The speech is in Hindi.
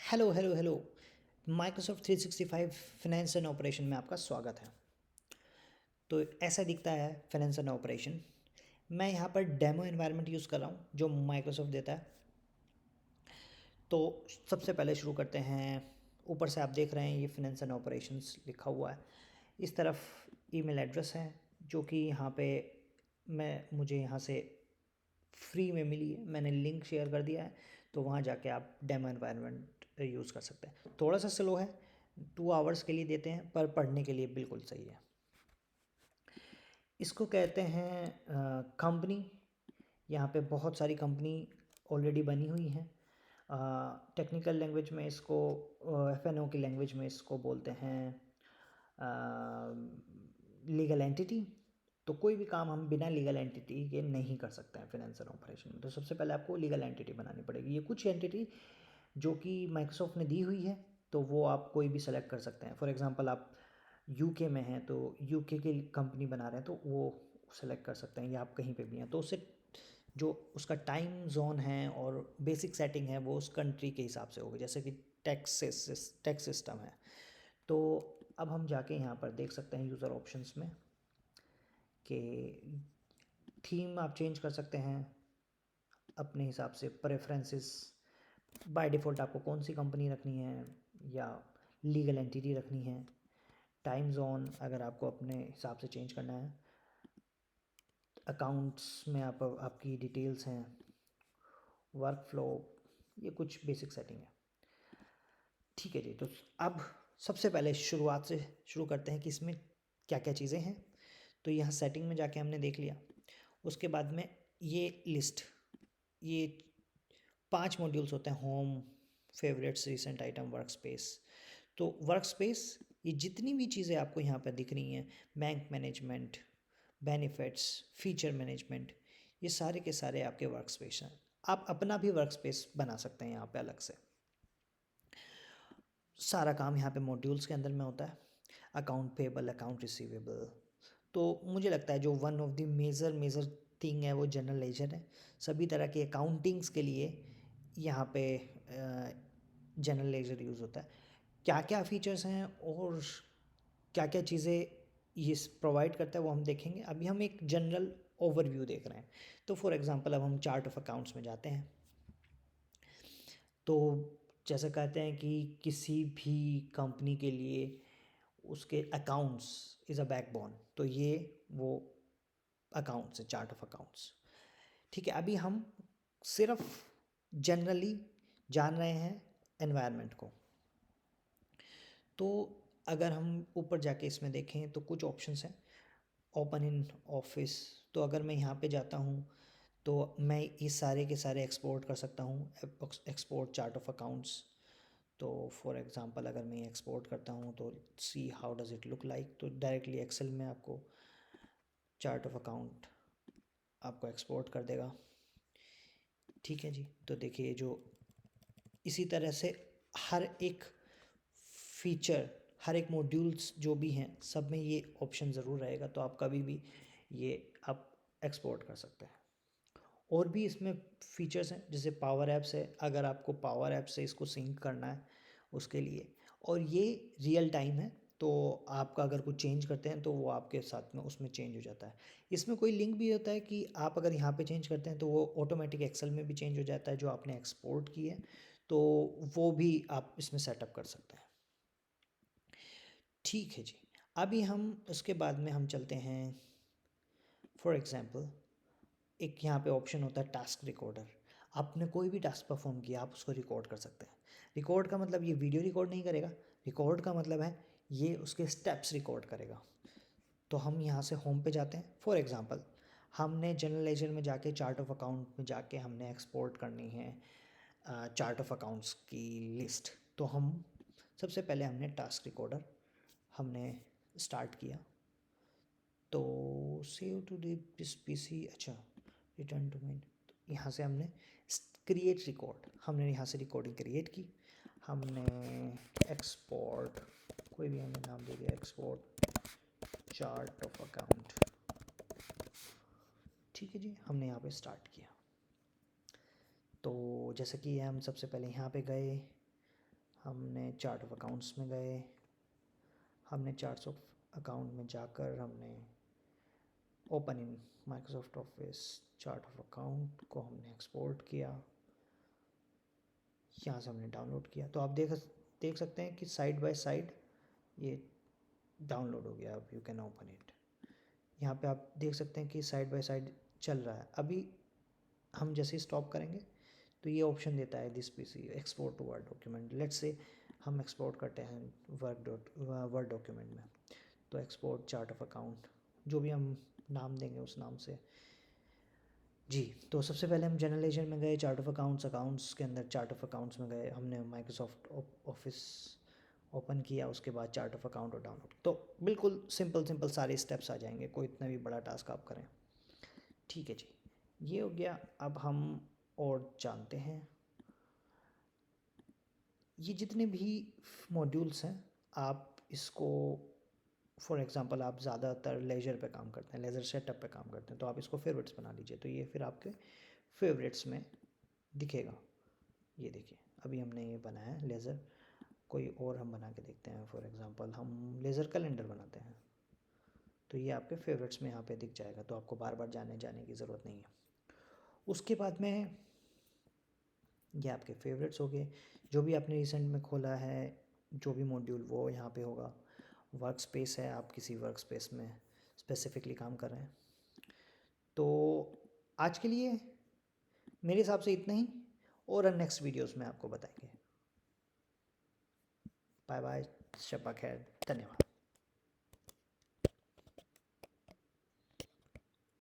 Hello hello hello. Microsoft 365 finance and operation में आपका स्वागत है। तो ऐसा दिखता है फाइनेंस एंड ऑपरेशन। मैं यहाँ पर डेमो एनवायरनमेंट यूज़ कर रहा हूँ जो माइक्रोसॉफ्ट देता है। तो सबसे पहले शुरू करते हैं। ऊपर से आप देख रहे हैं ये फाइनेंस एंड ऑपरेशंस लिखा हुआ है। इस तरफ ईमेल एड्रेस है जो कि यहाँ पे मुझे यहाँ से फ्री में मिली है। मैंने लिंक शेयर कर दिया है, तो वहाँ जाके आप डेमो एनवायरनमेंट यूज़ कर सकते हैं। थोड़ा सा स्लो है, 2 आवर्स के लिए देते हैं, पर पढ़ने के लिए बिल्कुल सही है। इसको कहते हैं कंपनी। यहाँ पे बहुत सारी कंपनी ऑलरेडी बनी हुई हैं। टेक्निकल लैंग्वेज में इसको एफ की लैंग्वेज में इसको बोलते हैं लीगल एंटिटी। तो कोई भी काम हम बिना लीगल एंटिटी के नहीं कर सकते हैं फाइनेंशियल ऑपरेशन में। तो सबसे पहले आपको लीगल एंटिटी बनानी पड़ेगी। ये कुछ एंटिटी जो कि माइक्रोसॉफ्ट ने दी हुई है, तो वो आप कोई भी सेलेक्ट कर सकते हैं। फॉर एग्जांपल आप यूके में हैं तो यूके की कंपनी बना रहे हैं तो वो सेलेक्ट कर सकते हैं, या आप कहीं पे भी हैं तो उससे जो उसका टाइम जोन है और बेसिक सेटिंग है वो उस कंट्री के हिसाब से होगी। जैसे कि टैक्स सिस्टम है। तो अब हम जाके यहाँ पर देख सकते हैं यूज़र ऑप्शंस में कि थीम आप चेंज कर सकते हैं अपने हिसाब से। प्रेफरेंसेस बाय डिफ़ॉल्ट आपको कौन सी कंपनी रखनी है या लीगल एंटिटी रखनी है। टाइम जोन अगर आपको अपने हिसाब से चेंज करना है। अकाउंट्स में आपकी डिटेल्स हैं। वर्क फ्लो, ये कुछ बेसिक सेटिंग है। ठीक है जी। तो अब सबसे पहले शुरुआत से शुरू करते हैं कि इसमें क्या क्या चीज़ें हैं। तो यहाँ सेटिंग में जाके हमने देख लिया। उसके बाद में ये लिस्ट, ये 5 मॉड्यूल्स होते हैं: home, favourites, recent item, work space. तो वर्क स्पेस, ये जितनी भी चीज़ें आपको यहाँ पर दिख रही हैं, bank management, benefits, feature management, ये सारे के सारे आपके वर्क स्पेस हैं। आप अपना भी वर्क स्पेस बना सकते हैं यहाँ पे अलग से। सारा काम यहाँ पे मॉड्यूल्स के अंदर में होता है। Account payable, account receivable. तो मुझे लगता है जो one of the major thing है वो जनरल लेजर है। सभी तरह के अकाउंटिंग्स के लिए यहाँ पे जनरल लेजर यूज़ होता है। क्या क्या फीचर्स हैं और क्या क्या चीज़ें ये प्रोवाइड करता है वो हम देखेंगे। अभी हम एक जनरल ओवरव्यू देख रहे हैं। तो फॉर एग्जांपल अब हम चार्ट ऑफ अकाउंट्स में जाते हैं। तो जैसे कहते हैं कि किसी भी कंपनी के लिए उसके अकाउंट्स इज़ अ बैकबोन, तो ये वो अकाउंट्स है, चार्ट ऑफ अकाउंट्स। ठीक है। अभी हम सिर्फ जनरली जान रहे हैं एनवायरनमेंट को। तो अगर हम ऊपर जाके इसमें देखें तो कुछ ऑप्शंस हैं। ओपन इन ऑफिस, तो अगर मैं यहाँ पे जाता हूँ तो मैं ये सारे के सारे एक्सपोर्ट कर सकता हूँ। Export chart of accounts. तो फॉर एग्जांपल अगर मैं एक्सपोर्ट करता हूँ तो see how does it look like, तो डायरेक्टली एक्सेल में आपको चार्ट ऑफ अकाउंट आपको एक्सपोर्ट कर देगा। ठीक है जी। तो देखिए जो इसी तरह से हर एक फीचर, हर एक मॉड्यूल्स जो भी हैं सब में ये ऑप्शन ज़रूर रहेगा। तो आप कभी भी ये आप एक्सपोर्ट कर सकते हैं। और भी इसमें फीचर्स हैं जैसे पावर ऐप्स है, अगर आपको पावर ऐप से इसको सिंक करना है उसके लिए। और ये रियल टाइम है, तो आपका अगर कुछ चेंज करते हैं तो वो आपके साथ में उसमें चेंज हो जाता है। इसमें कोई लिंक भी होता है कि आप अगर यहाँ पे चेंज करते हैं तो वो ऑटोमेटिक एक्सेल में भी चेंज हो जाता है जो आपने एक्सपोर्ट की है। तो वो भी आप इसमें सेटअप कर सकते हैं। ठीक है जी। अभी हम उसके बाद में हम चलते हैं। फॉर एग्ज़ाम्पल एक यहाँ पे ऑप्शन होता है टास्क रिकॉर्डर। आपने कोई भी टास्क परफॉर्म किया आप उसको रिकॉर्ड कर सकते हैं। रिकॉर्ड का मतलब ये वीडियो रिकॉर्ड नहीं करेगा। रिकॉर्ड का मतलब है ये उसके स्टेप्स रिकॉर्ड करेगा। तो हम यहाँ से होम पे जाते हैं। फॉर एग्ज़ाम्पल हमने जनरल लेजर में जाके चार्ट ऑफ अकाउंट में जाके हमने एक्सपोर्ट करनी है चार्ट ऑफ अकाउंट्स की लिस्ट। तो हम सबसे पहले हमने टास्क रिकॉर्डर हमने स्टार्ट किया। तो सेव टू दिस पीसी, अच्छा रिटर्न टू मेन, तो यहाँ से हमने क्रिएट रिकॉर्ड, हमने यहाँ से रिकॉर्डिंग क्रिएट की। हमने एक्सपोर्ट, कोई भी हमने नाम दे दिया, एक्सपोर्ट चार्ट ऑफ अकाउंट। ठीक है जी। हमने यहाँ पे स्टार्ट किया। तो जैसे कि हम सबसे पहले यहाँ पे गए, हमने चार्ट ऑफ अकाउंट्स में गए, हमने चार्ट्स ऑफ अकाउंट में जाकर हमने open in Microsoft office chart of account को हमने एक्सपोर्ट किया, यहाँ से हमने डाउनलोड किया। तो आप देख सकते हैं कि साइड बाय साइड ये डाउनलोड हो गया। अब यू कैन ओपन इट। यहाँ पे आप देख सकते हैं कि साइड बाय साइड चल रहा है। अभी हम जैसे ही स्टॉप करेंगे तो ये ऑप्शन देता है this PC export to word document. Let's say हम एक्सपोर्ट करते हैं वर्ड डॉक्यूमेंट में, तो एक्सपोर्ट चार्ट ऑफ अकाउंट, जो भी हम नाम देंगे उस नाम से जी। तो सबसे पहले हम जनरल लेजर में गए, चार्ट ऑफ अकाउंट्स के अंदर चार्ट ऑफ अकाउंट्स में गए, हमने माइक्रोसॉफ्ट ऑफिस ओपन किया, उसके बाद चार्ट ऑफ अकाउंट और डाउनलोड। तो बिल्कुल सिंपल सारे स्टेप्स आ जाएंगे, कोई इतना भी बड़ा टास्क आप करें। ठीक है जी, ये हो गया। अब हम और जानते हैं ये जितने भी मॉड्यूल्स हैं, आप इसको फॉर एग्जांपल आप ज़्यादातर लेजर पे काम करते हैं, लेजर सेटअप पे काम करते हैं, तो आप इसको फेवरेट्स बना लीजिए, तो ये फिर आपके फेवरेट्स में दिखेगा। ये देखिए अभी हमने ये बनाया है लेज़र, कोई और हम बना के देखते हैं। फॉर एग्जांपल हम लेज़र कैलेंडर बनाते हैं, तो ये आपके फेवरेट्स में यहाँ पे दिख जाएगा, तो आपको बार बार जाने की ज़रूरत नहीं है। उसके बाद में ये आपके फेवरेट्स हो गए, जो भी आपने रिसेंट में खोला है जो भी मॉड्यूल वो यहाँ पे होगा। वर्क स्पेस है, आप किसी वर्क स्पेस में स्पेसिफिकली काम कर रहे हैं। तो आज के लिए मेरे हिसाब से इतना ही, और नेक्स्ट वीडियोस में आपको बताएंगे। बाय बाय, शब्बा खैर, धन्यवाद।